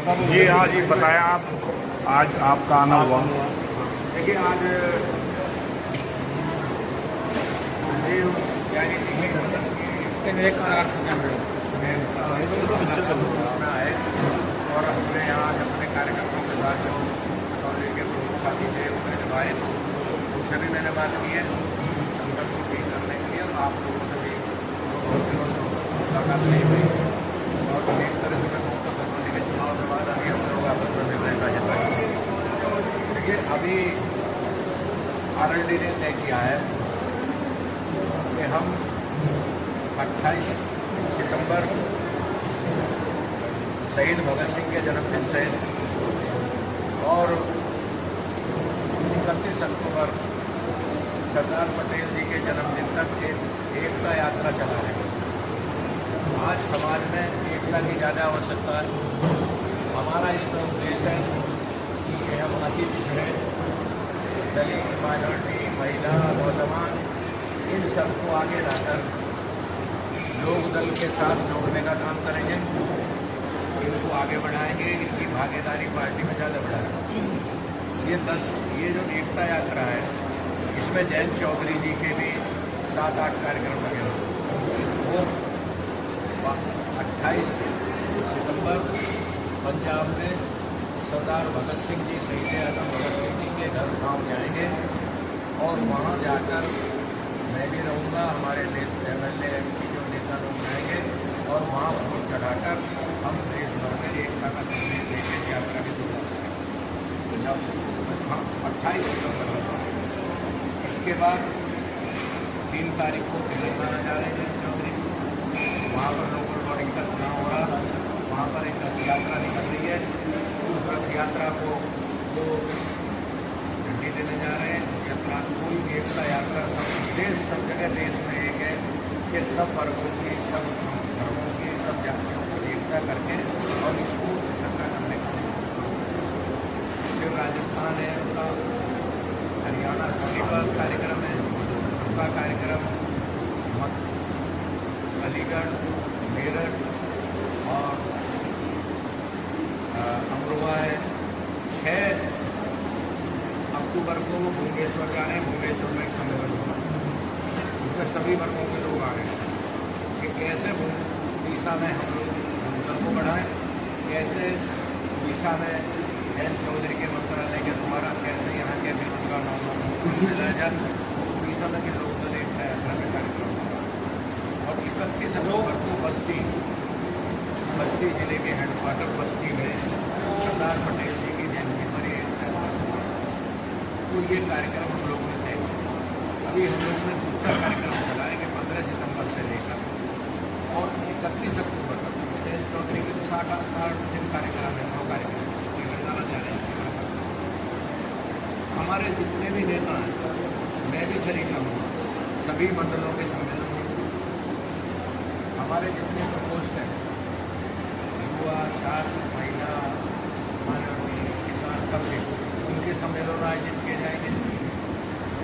जी हाँ जी, बताएं आप। आज आपका आना हुआ। देखिए, आज सुखदेव त्यागी जी के जन्म की घोषणा है और हमने यहाँ अपने कार्यकर्ताओं के साथ जो कॉलेज के प्रमुख साथी थे उन्हें निभाए, उनसे भी मैंने बात की है संकट को ठीक करने के लिए। और आप लोगों से भी बहुत दिनों से मुलाकात नहीं हुई और एक तरह से मैं कहूँ तो फरवरी के चुनाव के बाद अभी हम लोग आपस में निर्णय साझा करेंगे। देखिए, अभी RLD ने तय किया है कि हम 28 सितंबर शहीद भगत सिंह के जन्मदिन से और 31 अक्टूबर सरदार पटेल जी के जन्मदिन तक एकता यात्रा चला रहे हैं। आज समाज में एकता की ज़्यादा आवश्यकता है। हमारा इसका उद्देश्य है कि हम अति पिछड़े, दलित, माइनॉरिटी, महिला, नौजवान, इन सबको आगे लाकर लोक दल के साथ जोड़ने का काम करेंगे, इनको आगे बढ़ाएंगे, इनकी भागीदारी पार्टी में ज़्यादा बढ़ाएंगे। ये जो एकता यात्रा है, इसमें जयंत चौधरी जी के भी 7-8 कार्यक्रम लगे हुए। वो 28 सितंबर पंजाब में सरदार भगत सिंह जी, शहीद आजम भगत सिंह जी के घर गाँव जाएंगे और वहाँ जाकर मैं भी रहूँगा, हमारे MLA MP जो नेता लोग जाएंगे और वहाँ वोट चढ़ाकर हम देश भर में एकता का संदेश देकर यात्रा की शुरुआत करेंगे। हम 28 सितंबर, इसके बाद 3 तारीख को तेलंगाना जा रहे हैं चौधरी, वहाँ पर लोकल बॉडी का चुनाव हो रहा, वहाँ पर एक रथ यात्रा निकल रही है। उस रथ यात्रा को जो झंडी देने जा रहे हैं, उस यात्रा कोई एकता यात्रा सब जगह देश में एक है कि सब वर्गों की, सब धर्मों की, सब जातियों को एकता करके और इसको इकट्ठा करने का फिर राजस्थान है उनका, हरियाणा सोनीपत कार्यक्रम है, उनका कार्यक्रम अलीगढ़, मेरठ और अमरोहा है। 6 अक्टूबर को वो भुवनेश्वर जा रहे हैं, भुवनेश्वर में एक सम्मेलन होगा, उसमें सभी वर्गों के लोग आ रहे हैं कि कैसे उड़ीसा में हम लोग भूमिका को बढ़ाएं, कैसे उड़ीसा में जयंत चौधरी के मंत्रालय के द्वारा कैसे यहाँ के बेरोजगार नौजवानों को मिलाया जाए। उड़ीसा में भी लोग दल एकता यात्रा में कार्यक्रम होगा और 31 अक्टूबर को बस्ती जिले के हेडक्वार्टर बस्ती में सरदार पटेल जी की जयंती पर तो ये कार्यक्रम हम लोगों ने तय किया। अभी हम लोगों ने दूसरा कार्यक्रम चला है कि 15 सितंबर से लेकर और 31 अक्टूबर तक जयंत चौधरी के तो 7-8 दिन कार्यक्रम है, 9 कार्यक्रम तेलंगाना जा रहे हैं। हमारे जितने भी नेता हैं, मैं भी शरीक रहूँगा, सभी मंडलों के सम्मेलन में। हमारे जितने प्रकोष्ठ हैं, युवा, छात्र, महिला, माइनॉरिटी, किसान, सबके उनके सम्मेलन आयोजित किए जाएंगे।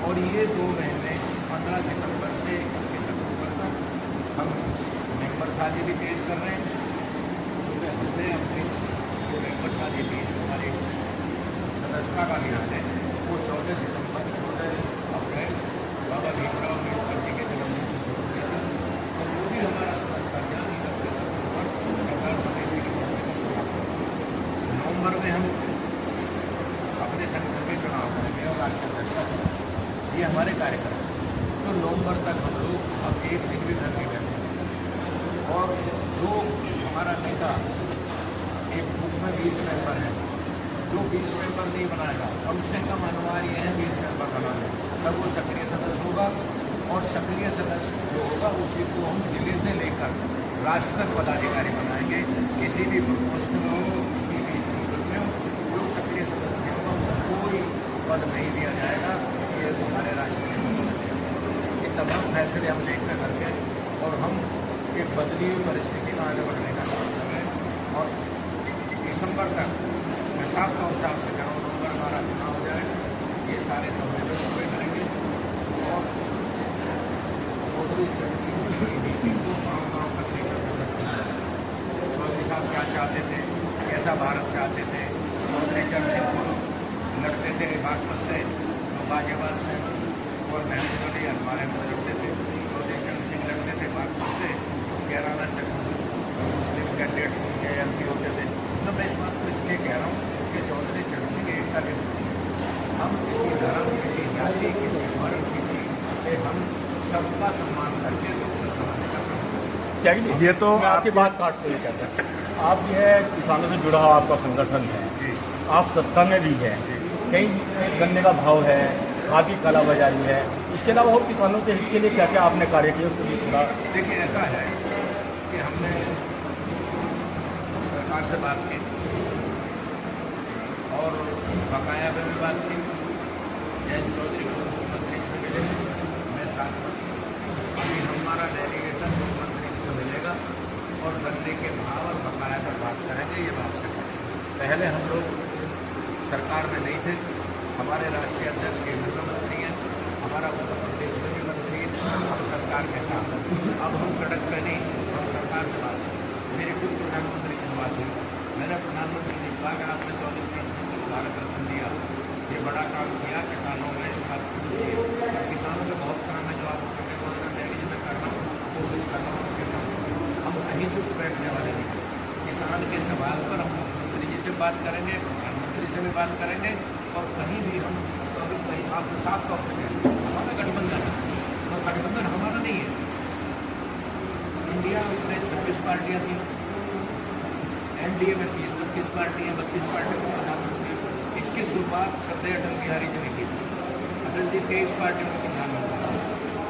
और ये 2 महीने 15 सितंबर से 31 अक्टूबर तक हम मेंबर शादी भी तेज कर रहे हैं। क्योंकि हमने अपनी जो मेंबर शादी थी, हमारी सदस्यता का अभियान है, वो 14 सितंबर 14 अप्रैल बाबा भीमराव अम्बेडकर जी के जन्मदिन से शुरू किया था। तो वो भी हमारा सदस्यता अभियान 31 अक्टूबर सरदार पटेल जी की जन्मदिन से नवंबर में हम अपने संगठन के चुनाव करेंगे और राष्ट्रीय अध्यक्ष का चुनाव, ये हमारे कार्यक्रम है। तो नवंबर तक हम लोग अब एक दिन भी घर नहीं बैठे और जो हमारा नेता एक ग्रुप में 20 मेंबर है, जो 20 मेंबर नहीं बनाएगा, कम से कम अनिवार्य है 20 मेंबर बनाना, तब वो सक्रिय सदस्य होगा और सक्रिय सदस्य जो होगा उसी को हम जिले से लेकर राष्ट्र तक पदाधिकारी बनाएंगे। किसी भी प्रकोष्ठ में हो, किसी भी संगठन में हो, जो सक्रिय सदस्य होगा उसको कोई पद नहीं दिया जाएगा। ये हमारे राष्ट्रीय ये तमाम फैसले हम देखकर करके और हम एक बदली हुई परिस्थिति में आगे बढ़ने का काम कर रहे हैं। और दिसंबर तक मैं साफ तौर से आपसे कह रहा हूँ, नवंबर हमारा चुनाव हो जाए, ये सारे सम्मेलन हुए करेंगे और चौधरी चरण सिंह जी की नीति को गाँव गाँव तक लेकर चौधरी साहब क्या चाहते थे, ऐसा भारत चाहते थे। चौधरी चरण सिंह लड़ते थे बागपत से, तो गाजियाबाद से, और महमूद अली हमारे में लड़ते थे। चौधरी चरण सिंह लड़ते थे बागपत से, कैराना से मुस्लिम कैंडिडेट उनके MP होते थे। तो मैं इस बात को इसलिए कह रहा हूँ कि चौधरी चरण सिंह एकता के प्रति हम किसी धर्म, किसी जाति, किसी वर्ग, किसी से हम सबका सम्मान करके लोकतंत्र बनाने का प्रयास। चाहिए ये तो मैं आपकी बात काटते हुए कहता हूँ, आप जो है किसानों से जुड़ा हुआ आपका संगठन है, जी आप सत्ता में भी है, कहीं गन्ने का भाव है, खाद की कालाबाजारी है, इसके अलावा और किसानों के हित के लिए क्या क्या आपने कार्य किए उसके लिए थोड़ा। देखिए, ऐसा है कि हमने सरकार से बात की और बकाया में भी बात की। जयंत चौधरी को मुख्यमंत्री से मिले, मैं साथ में। अभी हमारा डेलीगेशन मुख्यमंत्री से मिलेगा और गन्ने के भाव और बकाया पर बात करेंगे। ये बात है, पहले हम लोग सरकार में नहीं थे, हमारे राष्ट्रीय अध्यक्ष केंद्र में मंत्री हैं, हमारा उत्तर प्रदेश में भी मंत्री है, हम सरकार के साथ हैं। अब हम सड़क पर नहीं, हम सरकार से बात करें। मेरी खुद प्रधानमंत्री से बात हुई, मैंने प्रधानमंत्री ने कहा कि आपने चौधरी चरण सिंह को भारत रत्न दिया, ये बड़ा काम किया, किसानों में इस बात को दिए। किसानों के बहुत काम है जो आप डेली में करना कोशिश कर रहा हूँ उनके साथ। हम कहीं चुप बैठने वाले नहीं। किसान के सवाल पर हम मुख्यमंत्री जी से बात करेंगे, प्रधानमंत्री से भी बात करेंगे, और कहीं भी हम कहीं आपसे साफ तौर से कहेंगे हमारा गठबंधन है, तो गठबंधन हमारा नहीं है। इंडिया में 26 पार्टियाँ थी, NDA में 30-32 पार्टियाँ, 32 पार्टियों का प्रधानमंत्री। इसकी शुरुआत श्रद्धेय अटल बिहारी जी ने की थी। अटल जी 23 पार्टियों के प्रधानमंत्री,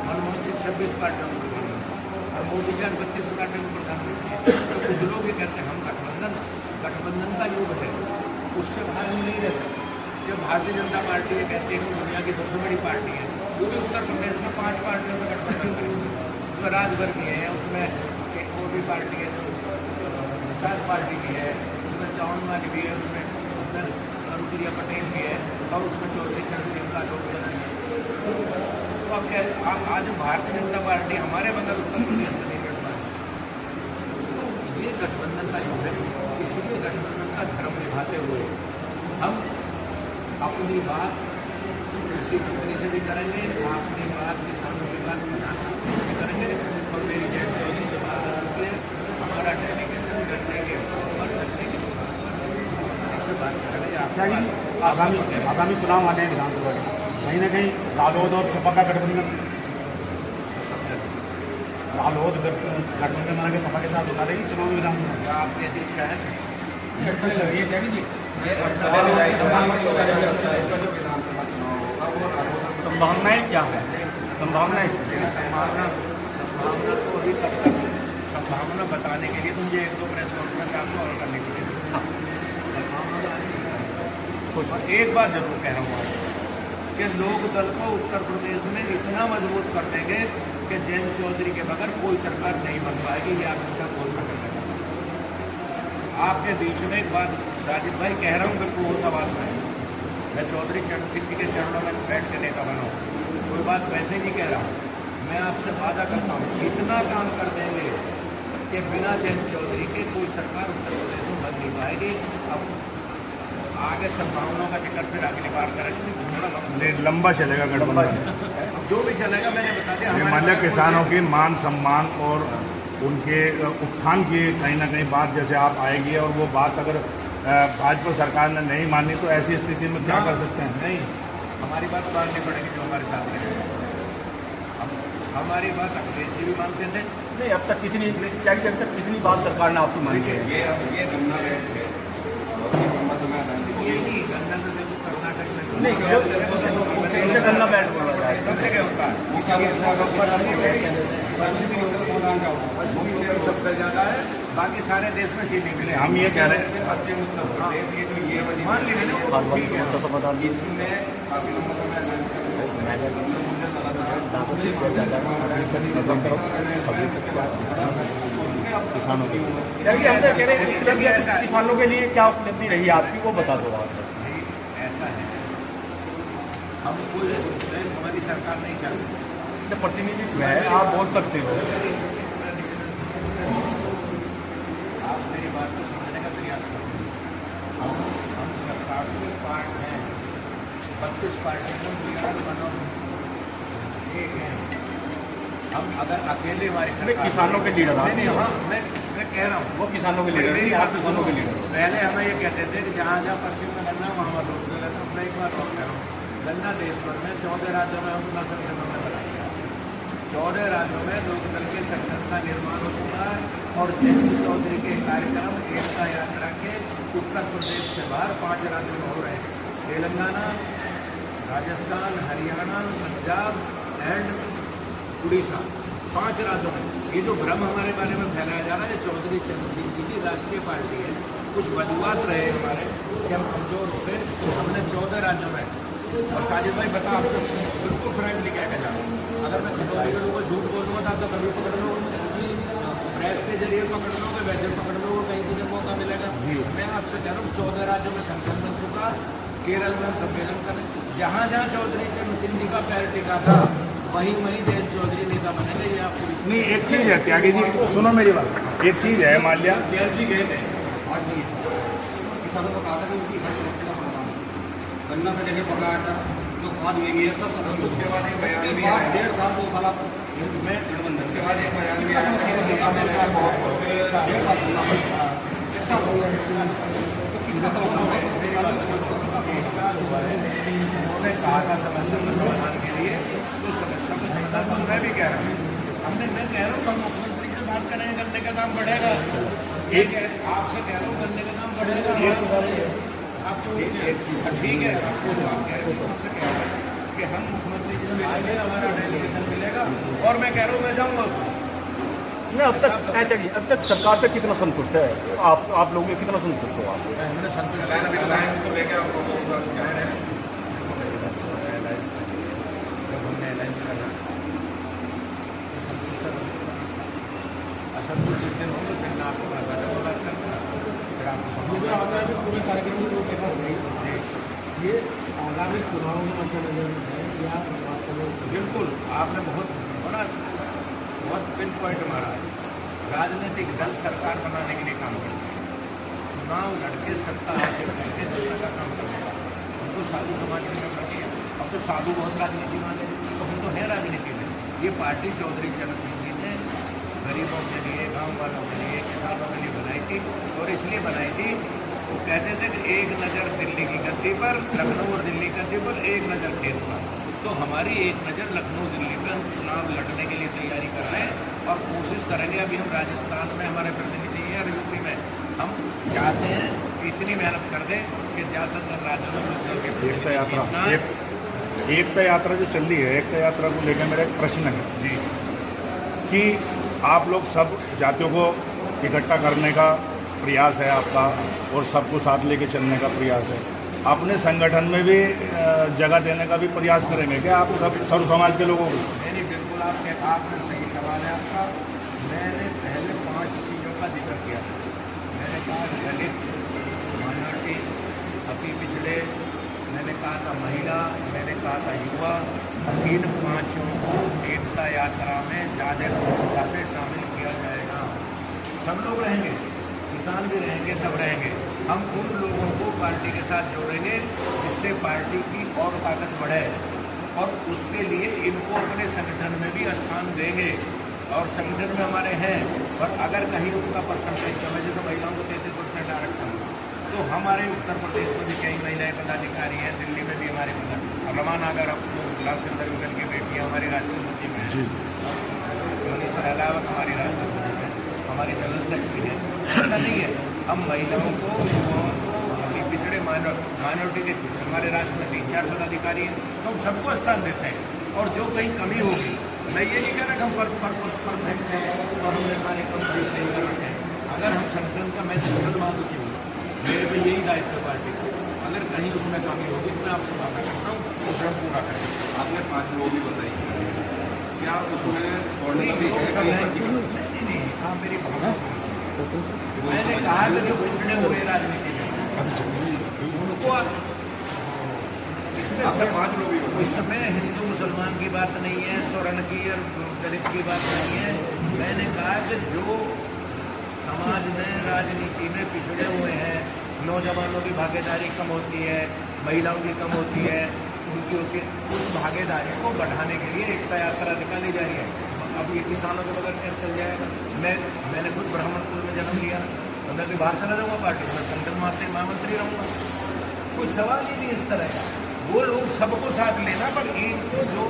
मनमोहन सिंह 26 पार्टियों के प्रधानमंत्री, और मोदी जी 32 पार्टियों के प्रधानमंत्री। तो कुछ लोग ये कहते हैं हम गठबंधन का युग है, उससे बाहर हम नहीं रह सकते। जब भारतीय जनता पार्टी ये कहती है कि दुनिया की सबसे बड़ी पार्टी है, वो भी उत्तर प्रदेश में 5 पार्टियों से गठबंधन करेगी। उसमें राजभर की है, उसमें वो भी पार्टी है जो निषाद पार्टी की है, उसमें चौहान भी है, उसमें अनुप्रिया पटेल भी है, और उसमें चौधरी चरण सिंह का लोग भी है। तो अब क्या आज भारतीय जनता पार्टी हमारे बगल उत्तर प्रदेश में नहीं लड़ पाती। ये गठबंधन का युग है, इसलिए गठबंधन का धर्म निभाते हुए हम अपनी बात कृषि मंत्री से भी करेंगे, अपनी बात किसानों की बात प्रधानमंत्री से भी करेंगे, और मेरी जयंत चौधरी से बात करके हमारा डेलीगेशन करने के और करने के से बात करेंगे। आगामी चुनाव आने हैं विधानसभा के, कहीं ना कहीं रालोद और सपा का गठबंधन, रालोद गठबंधन बना के सपा के साथ उतारेगी रहेगी चुनाव में विधानसभा। क्या आपकी ऐसी इच्छा है? संभावनाएं क्या है? संभावनाएं संभावना तो अभी तक संभावना बताने के लिए मुझे 1-2 प्रेस कॉन्फ्रेंस आपको और करनी पड़ेगी। और एक बात जरूर कह रहा हूँ कि लोक दल को उत्तर प्रदेश में इतना मजबूत कर देंगे कि जयंत चौधरी के बगैर कोई सरकार नहीं बन पाएगी। ये आप सब घोषणा कर देंगे। आपके बीच में एक बात राजीव भाई कह रहा हूँ कि पूर्ण आवाज में, मैं चौधरी चरण सिंह जी के चरणों में बैठ के नेता बना हूँ, कोई बात वैसे नहीं कह रहा हूँ। मैं आपसे वादा करता हूँ इतना काम कर देंगे कि बिना जयंत चौधरी के कोई सरकार उत्तर प्रदेश में बन नहीं पाएगी। अब आगे संभावनाओं का चक्कर फिर अगली बार करेंगे, लंबा चलेगा गठबंधन। जो भी चलेगा मैंने बता दिया। हिमालय किसानों की मान सम्मान और उनके उत्थान की कहीं ना कहीं बात जैसे आप आएगी, और वो बात अगर भाजपा सरकार ने नहीं मानी तो ऐसी स्थिति में क्या कर सकते हैं? नहीं, हमारी बात माननी पड़ेगी जो हमारे साथ है। हमारी बात अखिलेश जी भी मानते थे। नहीं, अब तक कितनी बात सरकार ने आपकी मानी है? ये गन्ना है, ये नहीं गन्ना तो देखो कर्नाटक में नहीं, कैसे गन्ना बैठ बोला जाए, सब जगह होता है। सबसे ज़्यादा है, बाकी सारे देश में चीनी मिले। हम ये कह रहे हैं पश्चिम उत्तर प्रदेश ये जो ये मान लीजिए ना, वो ठीक है। इसमें काफी लंबा किसानों की किसानों के लिए क्या उपलब्धि रही आपकी, वो बता दो आप। ऐसा है, हम कोई हमारी सरकार नहीं चाहती। प्रतिनिधित्व है, आप बोल सकते हो। आप मेरी बात को समझने का प्रयास करो। इस पार्टी को वी आर वन ऑफ एक है। हम अगर अकेले हमारी सरकार किसानों के लीडर नहीं नहीं, हाँ मैं कह रहा हूँ वो किसानों के लीडर मेरी हैं, बात आप तो किसानों के सुनो। लीडर हो। पहले हमें ये कहते थे कि जहाँ जहाँ पश्चिम में गन्ना वहाँ वहाँ रोक देगा। तो मैं एक बात और कह रहा हूँ, गन्ना देश भर में 14 राज्यों में हम अपना संगठनों में बनाया, 14 राज्यों में लोकदल के संगठन का निर्माण हो चुका है। और जयंत चौधरी के कार्यक्रम एकता यात्रा के उत्तर प्रदेश से बाहर 5 राज्यों में हो रहे हैं, तेलंगाना, राजस्थान, हरियाणा, पंजाब एंड उड़ीसा, 5 राज्यों में। ये जो भ्रम हमारे बारे में फैलाया जा रहा है, चौधरी चरण सिंह जी की राष्ट्रीय पार्टी है। कुछ वजूहत रहे हमारे कि हम कमजोर हो गए, तो हमने 14 राज्यों में। और साजिद भाई बता, आपसे बिल्कुल फ्रैंकली कह के जा रहा हूँ, अगर मैं खिलौनी के लोगों झूठ बोल दूँगा तो आप तो कभी पकड़ लोगे, प्रेस के जरिए पकड़ लोगे, वैसे पकड़ लोगे, कहीं तुझे मौका मिलेगा। मैं आपसे कह रहा हूँ 14 राज्यों में संकल्प बन चुका, केरल में हम सम्मेलन करें, जहाँ जहाँ चौधरी चरण सिंह जी का पैर टिका था वहीं वहीं जयंत चौधरी नेता बनेंगे। ये आपको नहीं, एक चीज़ है त्यागी जी, सुनो मेरी बात, एक चीज़ है मान लिया जी गए थे आज नहीं, किसानों को कहा था कि उनकी हर समस्या का समाधान गन्ना का जगह पकाया था, जो खाद महंगी है सब सब उसके बाद 1.5 साल 2 साल आप मैं गठबंधन के बाद एक बयान भी आया था कि हमें साथ बहुत एक साल हो गया, तो कितना साल हुआ है? 1 साल हुआ है। उन्होंने कहा था समस्या के समाधान के लिए, तो समस्या का समाधान तो मैं भी कह रहा हूँ। मैं कह रहा हूँ हम मुख्यमंत्री से बात करेंगे, गन्ने का दाम बढ़ेगा। एक आपसे कह रहा हूँ गन्ने का दाम बढ़ेगा। आप तो ठीक है, आपको जो आप कह रहे हो आपसे कह रहा है कि हम मुख्यमंत्री जी से मिलेंगे, हमारा डेलीगेशन मिलेगा और मैं कह रहा हूँ मैं जाऊँगा उसमें। नहीं, अब तक सरकार से कितना संतुष्ट है आप लोग, कितना संतुष्ट हो आप? हमने संतुष्ट को लेकर आप लोगों को क्या है, जब हमने अलायंस करा तो असंतुष्ट जिस दिन होंगे फिर मैं आपको बता दूँ बात करता, फिर आपको पूरी कार्यक्रम को कहना चाहिए ये आगामी चुनाव में मद्देनजर है या बिल्कुल आपने बहुत पिन पॉइंट मारा है। राजनीतिक दल सरकार बनाने के लिए काम करते हैं, चुनाव लड़के सत्ता हासिल करके जनता का काम करेगा। हम तो साधु समाज में करते हैं, अब तो साधु बहुत राजनीति वाले, तो हम तो है राजनीति में। ये पार्टी चौधरी चरण सिंह जी ने गरीबों के लिए, गाँव वालों के लिए, किसानों के लिए बनाई थी। और इसलिए बनाई थी, वो कहते थे कि एक नज़र दिल्ली की गद्दी पर, लखनऊ और दिल्ली की गद्दी पर, एक नज़र खेत पर। तो हमारी एक नज़र लखनऊ दिल्ली में, हम चुनाव लड़ने के लिए तैयारी कर रहे हैं और कोशिश करेंगे। अभी हम राजस्थान में हमारे प्रतिनिधि हैं और यूपी में, हम चाहते हैं कि इतनी मेहनत कर दें कि ज़्यादातर राज्यों में लोकदल के एकता यात्रा एकता यात्रा जो चल रही है, एकता यात्रा को लेकर मेरा एक प्रश्न है जी कि आप लोग सब जातियों को इकट्ठा करने का प्रयास है आपका और सबको साथ लेके चलने का प्रयास है, अपने संगठन में भी जगह देने का भी प्रयास करेंगे क्या आप सब सर्व समाज के लोगों को? नहीं बिल्कुल, आपने सही सवाल है आपका। मैंने पहले 5 चीज़ों का जिक्र किया था। मैंने कहा दलित, माइनॉरिटी, अति पिछड़े, मैंने कहा था महिला, मैंने कहा था युवा। इन 5 को एकता यात्रा में ज़्यादा प्रमुखता से शामिल किया जाएगा। सब लोग रहेंगे, किसान भी रहेंगे, सब रहेंगे। हम उन लोगों को पार्टी के साथ जोड़ेंगे जिससे पार्टी की और ताकत बढ़े, और उसके लिए इनको अपने संगठन में भी स्थान देंगे। और संगठन में हमारे हैं, पर अगर कहीं उनका परसेंटेज कम है, जैसे महिलाओं को 33% आरक्षण हुआ, तो हमारे उत्तर प्रदेश में भी कई महिलाएं पदाधिकारी हैं, दिल्ली में भी हमारे रमान अगर लालचंद्र विगल की बेटियाँ हमारी राष्ट्रीय सचिव हैं, मनीषा अहलावत हमारी राष्ट्रीय सचिव हैं, हमारी जनरल सेक्रेटरी है। ऐसा नहीं है, हम महिलाओं को, युवाओं को, पिछड़े माइनॉरिटी के हमारे राष्ट्र में 3-4 पदाधिकारी हैं, तो हम सबको स्थान देते हैं। और जो कहीं कमी होगी, मैं ये नहीं कह रहा कि हम परफेक्ट हैं और हमने सारे कम सही कर रखे हैं। अगर हम संगठन का, मैं संगठन महासचिव हूँ, मेरे पे यही दायित्व है पार्टी का, अगर कहीं उसमें कमी होगी तो मैं आपसे वादा करता हूँ उसे हम पूरा करेंगे। आपने 5 लोग भी बताई, क्या उसमें छोड़ने का भी नहीं, हाँ मेरी भावना, मैंने कहा कि जो पिछड़े हुए राजनीति में उनको, आपने 5 लोग भी बताई। इसमें हिंदू मुसलमान की बात नहीं है, स्वर्ण की और दलित की बात नहीं है। मैंने कहा कि जो समाज में, राजनीति में पिछड़े हुए हैं, नौजवानों की भागीदारी कम होती है, महिलाओं की कम होती है, उनकी उनकी उस भागीदारी को बढ़ाने के लिए एकता यात्रा निकाली जा रही है। अब ये किसानों के बगैर कैसे चल जाएगा? मैंने खुद ब्राह्मणपुर में जन्म लिया, तो मैं भी बाहर चला जाऊँगा पार्टी में, संगठन महामंत्री रहूँगा। कोई सवाल ही नहीं इस तरह का। वो लोग सबको साथ लेना, पर इनको जो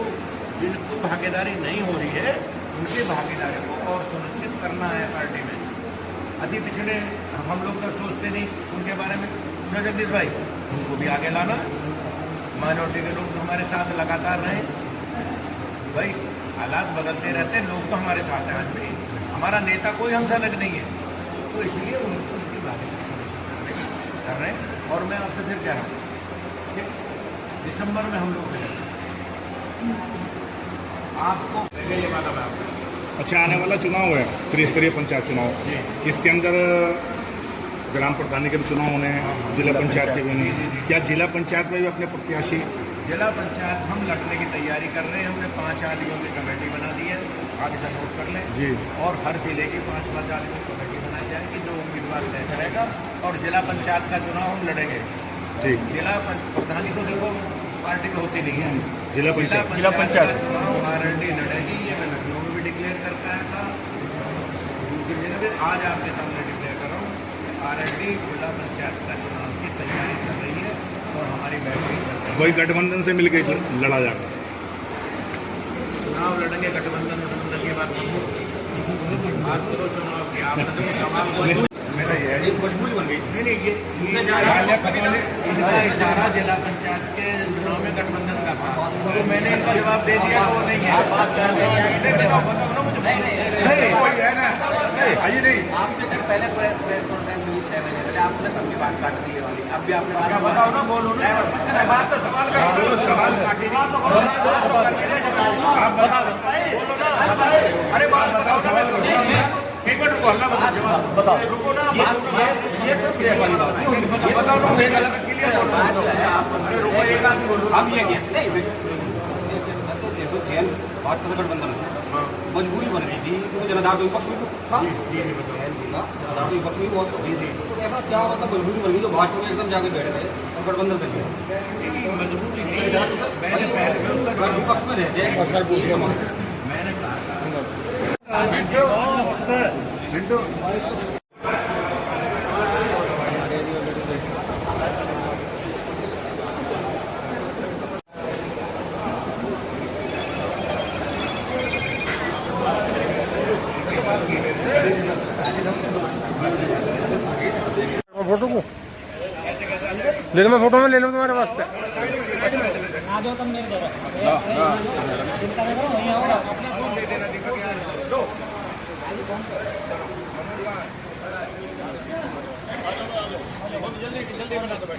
जिनको भागीदारी नहीं हो रही है उनकी भागीदारी को और सुनिश्चित करना है पार्टी में। अति पिछड़े हम लोग तो सोचते नहीं उनके बारे में। जगदीश भाई, उनको भी आगे लाना, माइनॉरिटी के लोग हमारे साथ लगातार रहें। भाई हालात बदलते रहते हैं, लोग तो हमारे साथ हैं। आज भी हमारा नेता कोई हमसे अलग नहीं है, तो इसलिए उनको उनकी भागीदारी कर रहे हैं। और मैं आपसे फिर कह रहा हूँ कि दिसंबर में हम लोग आपको ये बात है आपसे। अच्छा, आने वाला चुनाव है त्रिस्तरीय पंचायत चुनाव, इसके अंदर ग्राम प्रधानी के भी चुनाव होने हैं, जिला पंचायत के भी नहीं। क्या जिला पंचायत में भी अपने प्रत्याशी? जिला पंचायत हम लड़ने की तैयारी कर रहे हैं। हमने 5 आदमियों की कमेटी बना दी है, आगे से नोट कर लें जी। और हर जिले की 5-5 आदमियों की कमेटी बनाई जाएगी, जो उम्मीदवार तय करेगा। और जिला पंचायत का चुनाव हम लड़ेंगे। ठीक। जिला प्रधानी तो देखो पार्टी में होती नहीं है। जिला पंचायत का चुनाव आरएलडी लड़ेगी, ये मैं लखनऊ में भी डिक्लेयर करता है था, दूसरी जगह भी आज आपके सामने डिक्लेयर कर रहा हूँ। आरएलडी जिला पंचायत का चुनाव की तैयारी कर रही है और हमारी बैठक चल रही है। कोई गठबंधन से मिलकर लड़ा जाएगा? चुनाव लड़ेंगे गठबंधन की बात करो चुनाव की। आपने तो सवाल मेरा ये है, एक मजबूरी बन गई। नहीं ये इनका इशारा जिला पंचायत के चुनाव में गठबंधन का था, तो मैंने इनका जवाब दे दिया वो नहीं है। बताओ ना मुझे। कोई है ना? आइए नहीं, आपसे कुछ पहले प्रेस कॉन्फ्रेंस हुई 6 महीने पहले, आपने अपनी बात काट दी है वाली। अब भी आपने क्या बताओ ना, बोलो ना। बात तो सवाल कर, सवाल काटी नहीं। आप बता दो, अरे बात बताओ, सवाल करो। एक मिनट रुको, हल्ला बताओ, जवाब बताओ। रुको ना, ये तो क्लियर वाली बात नहीं होगी। बताओ ना, एक अलग क्लियर बोलो। अरे रुको, एक आदमी बोलो। अब ये क्या नहीं देखो चैन भाजपा से गठबंधन मजबूरी बन गई थी, क्योंकि जनाधार तो विपक्ष में था, जनाधार तो विपक्ष में बहुत तो ऐसा क्या मतलब मजबूरी बन गई जो भाजपा में एकदम जाके बैठ गए और गठबंधन कर लिया। मजबूरी नहीं है, मैंने पहले अगर विपक्ष में रहते हैं मैंने कहा फोटो को ले लो, मैं फोटो में ले लूँ तुम्हारे वास्ते। जल्दी बना दो भाई।